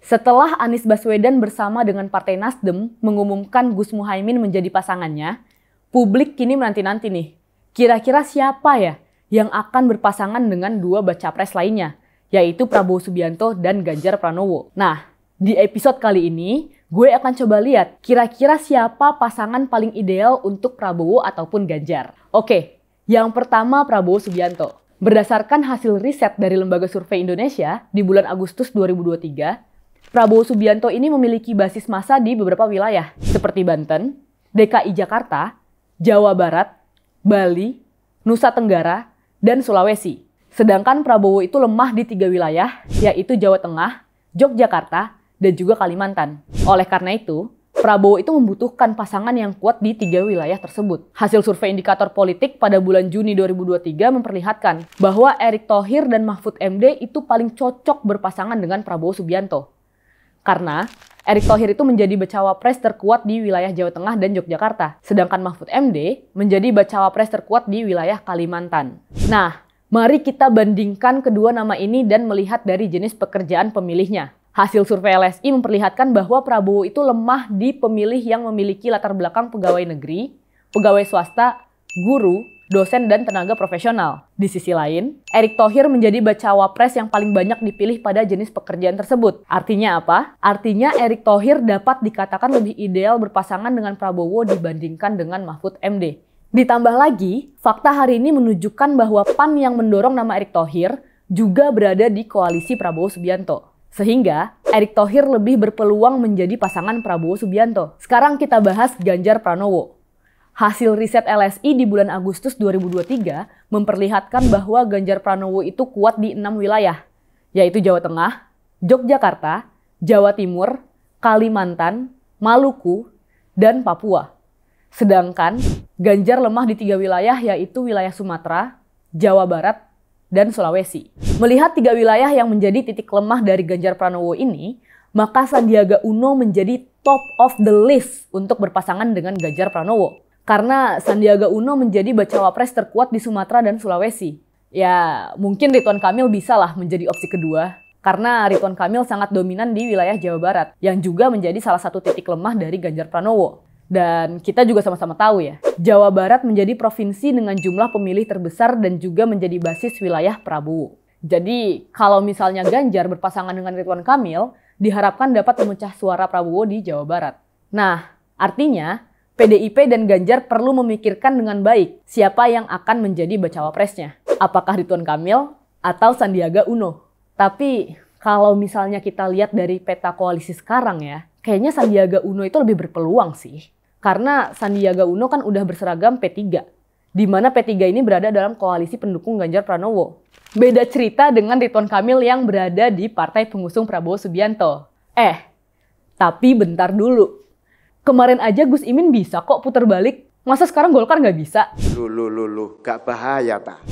Setelah Anies Baswedan bersama dengan Partai Nasdem mengumumkan Gus Muhaimin menjadi pasangannya, publik kini menanti-nanti nih, kira-kira siapa ya yang akan berpasangan dengan dua baca pres lainnya, yaitu Prabowo Subianto dan Ganjar Pranowo. Nah, di episode kali ini, gue akan coba lihat kira-kira siapa pasangan paling ideal untuk Prabowo ataupun Ganjar. Oke, yang pertama Prabowo Subianto. Berdasarkan hasil riset dari Lembaga Survei Indonesia di bulan Agustus 2023, Prabowo Subianto ini memiliki basis massa di beberapa wilayah seperti Banten, DKI Jakarta, Jawa Barat, Bali, Nusa Tenggara, dan Sulawesi. Sedangkan Prabowo itu lemah di 3 wilayah, yaitu Jawa Tengah, Yogyakarta, dan juga Kalimantan. Oleh karena itu, Prabowo itu membutuhkan pasangan yang kuat di 3 wilayah tersebut. Hasil survei indikator politik pada bulan Juni 2023 memperlihatkan bahwa Erick Thohir dan Mahfud MD itu paling cocok berpasangan dengan Prabowo Subianto. Karena Erick Thohir itu menjadi bacawa pres terkuat di wilayah Jawa Tengah dan Yogyakarta. Sedangkan Mahfud MD menjadi bacawa pres terkuat di wilayah Kalimantan. Nah, mari kita bandingkan kedua nama ini dan melihat dari jenis pekerjaan pemilihnya. Hasil survei LSI memperlihatkan bahwa Prabowo itu lemah di pemilih yang memiliki latar belakang pegawai negeri, pegawai swasta, guru, dosen, dan tenaga profesional. Di sisi lain, Erick Thohir menjadi bacawa pres yang paling banyak dipilih pada jenis pekerjaan tersebut. Artinya apa? Artinya Erick Thohir dapat dikatakan lebih ideal berpasangan dengan Prabowo dibandingkan dengan Mahfud MD. Ditambah lagi, fakta hari ini menunjukkan bahwa PAN yang mendorong nama Erick Thohir juga berada di koalisi Prabowo Subianto. Sehingga, Erick Thohir lebih berpeluang menjadi pasangan Prabowo Subianto. Sekarang kita bahas Ganjar Pranowo. Hasil riset LSI di bulan Agustus 2023 memperlihatkan bahwa Ganjar Pranowo itu kuat di 6 wilayah, yaitu Jawa Tengah, Yogyakarta, Jawa Timur, Kalimantan, Maluku, dan Papua. Sedangkan Ganjar lemah di 3 wilayah, yaitu wilayah Sumatera, Jawa Barat, dan Sulawesi. Melihat 3 wilayah yang menjadi titik lemah dari Ganjar Pranowo ini, maka Sandiaga Uno menjadi top of the list untuk berpasangan dengan Ganjar Pranowo. Karena Sandiaga Uno menjadi bacawa pres terkuat di Sumatera dan Sulawesi. Ya, mungkin Ridwan Kamil bisa lah menjadi opsi kedua. Karena Ridwan Kamil sangat dominan di wilayah Jawa Barat, yang juga menjadi salah satu titik lemah dari Ganjar Pranowo. Dan kita juga sama-sama tahu ya, Jawa Barat menjadi provinsi dengan jumlah pemilih terbesar dan juga menjadi basis wilayah Prabowo. Jadi, kalau misalnya Ganjar berpasangan dengan Ridwan Kamil, diharapkan dapat memecah suara Prabowo di Jawa Barat. Nah, artinya PDIP dan Ganjar perlu memikirkan dengan baik siapa yang akan menjadi bacawa presnya. Apakah Ridwan Kamil atau Sandiaga Uno? Tapi kalau misalnya kita lihat dari peta koalisi sekarang ya, kayaknya Sandiaga Uno itu lebih berpeluang sih. Karena Sandiaga Uno kan udah berseragam P3, di mana P3 ini berada dalam koalisi pendukung Ganjar Pranowo. Beda cerita dengan Ridwan Kamil yang berada di partai pengusung Prabowo Subianto. Tapi bentar dulu. Kemarin aja Gus Imin bisa kok putar balik. Masa sekarang Golkar nggak bisa? Gak bahaya tak?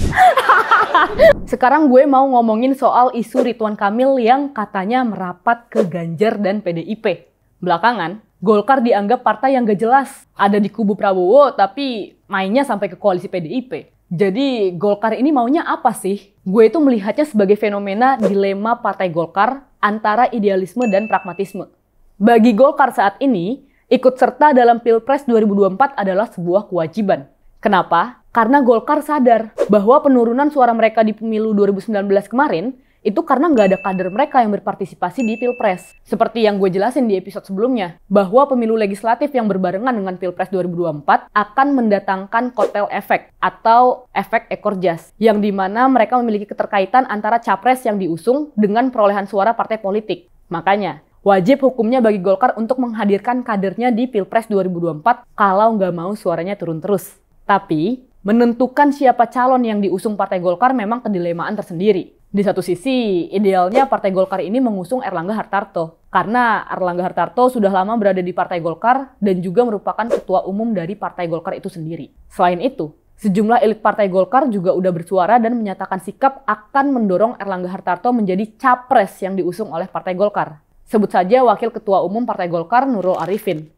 Sekarang gue mau ngomongin soal isu Ridwan Kamil yang katanya merapat ke Ganjar dan PDIP. Belakangan, Golkar dianggap partai yang gak jelas. Ada di kubu Prabowo tapi mainnya sampai ke koalisi PDIP. Jadi Golkar ini maunya apa sih? Gue itu melihatnya sebagai fenomena dilema partai Golkar antara idealisme dan pragmatisme. Bagi Golkar saat ini, ikut serta dalam Pilpres 2024 adalah sebuah kewajiban. Kenapa? Karena Golkar sadar bahwa penurunan suara mereka di pemilu 2019 kemarin itu karena nggak ada kader mereka yang berpartisipasi di Pilpres. Seperti yang gue jelasin di episode sebelumnya, bahwa pemilu legislatif yang berbarengan dengan Pilpres 2024 akan mendatangkan kotel efek atau efek ekor jas, yang dimana mereka memiliki keterkaitan antara capres yang diusung dengan perolehan suara partai politik. Makanya, wajib hukumnya bagi Golkar untuk menghadirkan kadernya di Pilpres 2024 kalau nggak mau suaranya turun terus. Tapi, menentukan siapa calon yang diusung Partai Golkar memang kedilemaan tersendiri. Di satu sisi, idealnya Partai Golkar ini mengusung Erlangga Hartarto. Karena Erlangga Hartarto sudah lama berada di Partai Golkar dan juga merupakan ketua umum dari Partai Golkar itu sendiri. Selain itu, sejumlah elit Partai Golkar juga udah bersuara dan menyatakan sikap akan mendorong Erlangga Hartarto menjadi capres yang diusung oleh Partai Golkar. Sebut saja Wakil Ketua Umum Partai Golkar Nurul Arifin.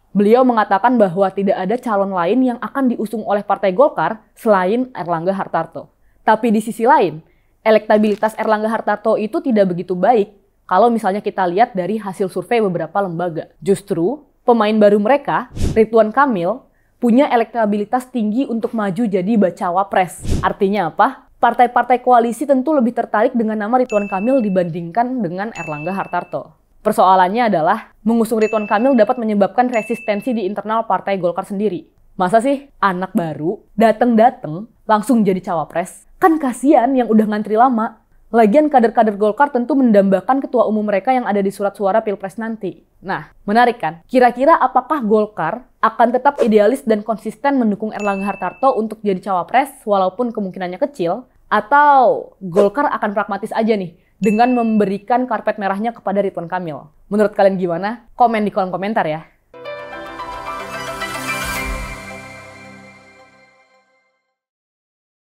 Beliau mengatakan bahwa tidak ada calon lain yang akan diusung oleh Partai Golkar selain Erlangga Hartarto. Tapi di sisi lain, elektabilitas Erlangga Hartarto itu tidak begitu baik kalau misalnya kita lihat dari hasil survei beberapa lembaga. Justru pemain baru mereka, Ridwan Kamil, punya elektabilitas tinggi untuk maju jadi bacawa pres. Artinya apa? Partai-partai koalisi tentu lebih tertarik dengan nama Ridwan Kamil dibandingkan dengan Erlangga Hartarto. Persoalannya adalah, mengusung Ridwan Kamil dapat menyebabkan resistensi di internal Partai Golkar sendiri. Masa sih anak baru dateng-dateng langsung jadi cawapres? Kan kasihan yang udah ngantri lama. Lagian kader-kader Golkar tentu mendambakan ketua umum mereka yang ada di surat suara Pilpres nanti. Nah, menarik kan? Kira-kira apakah Golkar akan tetap idealis dan konsisten mendukung Erlangga Hartarto untuk jadi cawapres walaupun kemungkinannya kecil? Atau Golkar akan pragmatis aja nih dengan memberikan karpet merahnya kepada Ridwan Kamil? Menurut kalian gimana? Komen di kolom komentar ya.